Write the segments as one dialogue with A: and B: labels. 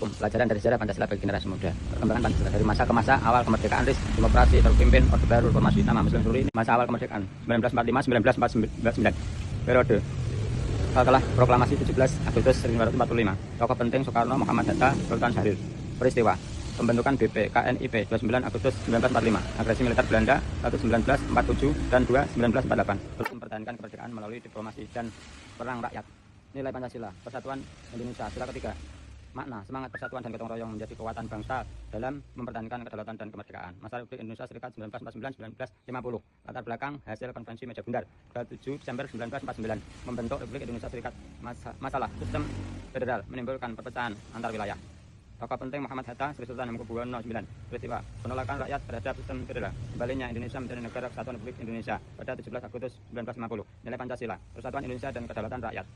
A: Pelajaran dari sejarah Pancasila bagi generasi muda. Perkembangan Pancasila dari masa ke masa awal kemerdekaan RIS, demokrasi terpimpin Orde Baru Reformasi Utama Muslim seluruh ini masa awal kemerdekaan 1945-1949. Periode setelah proklamasi 17 Agustus 1945. Tokoh penting Soekarno, Muhammad Hatta, Sultan Syahrir. Peristiwa pembentukan BPKNIP 29 Agustus 1945, agresi militer Belanda 1 1947 dan 2 1948, terus mempertahankan kemerdekaan melalui diplomasi dan perang rakyat. Nilai Pancasila, persatuan Indonesia. Sila ketiga, makna semangat persatuan dan gotong royong menjadi kekuatan bangsa dalam mempertahankan kedaulatan dan kemerdekaan. Masa Republik Indonesia Serikat 1949-1950. Latar belakang hasil konferensi Meja Bundar 27 Desember 1949 membentuk Republik Indonesia Serikat. Masalah sistem federal menimbulkan perpecahan antar wilayah. Tokoh penting Muhammad Hatta, Sri Sultan Hamengkubuwono IX. Peristiwa penolakan rakyat terhadap sistem federal. Kembalinya Indonesia menjadi negara kesatuan Republik Indonesia pada 17 Agustus 1950. Nilai Pancasila, persatuan Indonesia dan kedaulatan rakyat.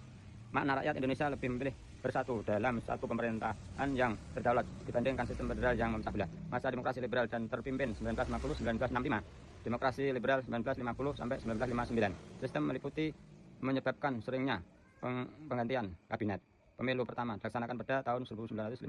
A: Makna rakyat Indonesia lebih memilih bersatu dalam satu pemerintahan yang berdaulat dibandingkan sistem federal yang memecah belah. Masa demokrasi liberal dan terpimpin 1950-1965. Demokrasi liberal 1950 sampai 1959. Sistem meliputi menyebabkan seringnya penggantian kabinet. Pemilu pertama dilaksanakan pada tahun 1955.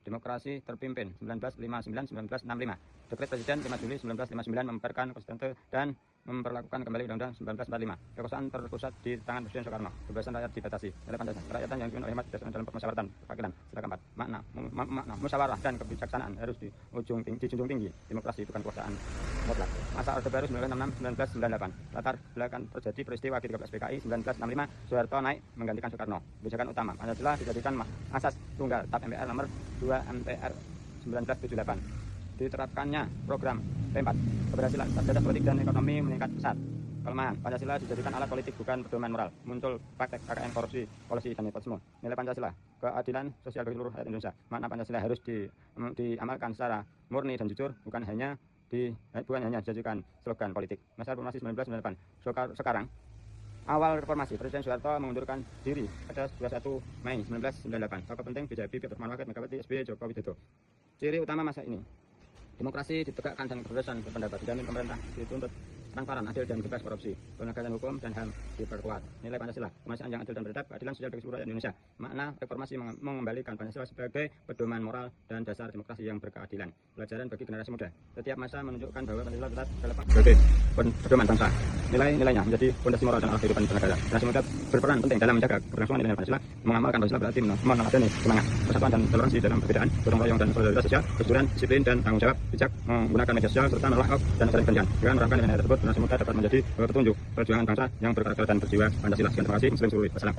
A: Demokrasi terpimpin 1959-1965. Dekret Presiden 5 Juli 1959 membubarkan konstitusi dan memperlakukan kembali Undang-Undang 1945. Kekuasaan terpusat di tangan Presiden Soekarno. Kebebasan rakyat dibatasi. Nilai Pancasila, kerakyatan yang dipimpin oleh hikmat dalam permusyawaratan kefakiran. Sila keempat, makna musyawarah dan kebijaksanaan harus dijunjung tinggi. Demokrasi bukan kekuasaan mutlak. Masa Orde Baru 1996-1998. Latar belakang terjadi peristiwa G13 PKI 1965. Soeharto naik menggantikan Soekarno. Kebijakan utama Pancasila dijadikan asas tunggal TAP MPR nomor 2 MPR 1978. Diterapkannya program P4, keberhasilan stabilitas politik dan ekonomi meningkat pesat. Kelemahan Pancasila dijadikan alat politik bukan pedoman moral. Muncul praktek KKN, korupsi, kolusi dan nepotisme. Nilai Pancasila, keadilan sosial bagi seluruh rakyat Indonesia. Makna Pancasila harus diamalkan secara murni dan jujur, bukan hanya dijadikan slogan politik. Masa Reformasi 1998. Sekarang awal reformasi, Presiden Soeharto mengundurkan diri pada 21 Mei 1998. Tokoh penting BJP, Abdurrahman Wahid, Megawati, SBY, Joko Widodo. Ciri utama masa ini: demokrasi ditegakkan dan kebebasan berpendapat dijamin, pemerintah dituntut transparan, adil dan bebas korupsi, penegakan hukum dan HAM diperkuat. Nilai Pancasila, kemanusiaan yang adil dan beradab, keadilan sosial bagi seluruh rakyat Indonesia. Makna reformasi mengembalikan Pancasila sebagai pedoman moral dan dasar demokrasi yang berkeadilan. Pelajaran bagi generasi muda. Setiap masa menunjukkan bahwa Pancasila tetap relevan sebagai pedoman bangsa. Nilai-nilainya menjadi fondasi moral dan arah kehidupan bernegara. Generasi muda berperan penting dalam menjaga keberlangsungan nilai Pancasila. Mengamalkan Pancasila berarti meneladani semangat persatuan dan toleransi dalam perbedaan, gotong royong dan solidaritas sosial, kejujuran, disiplin dan tanggung jawab, bijak menggunakan media sosial serta menolak hoax dan saling kebencian. Dengan menerapkan nilai tersebut, generasi muda dapat menjadi petunjuk perjuangan bangsa yang berkarakter dan berjiwa Pancasila. Sekian, terima kasih. Muslim seluruh. Wassalam.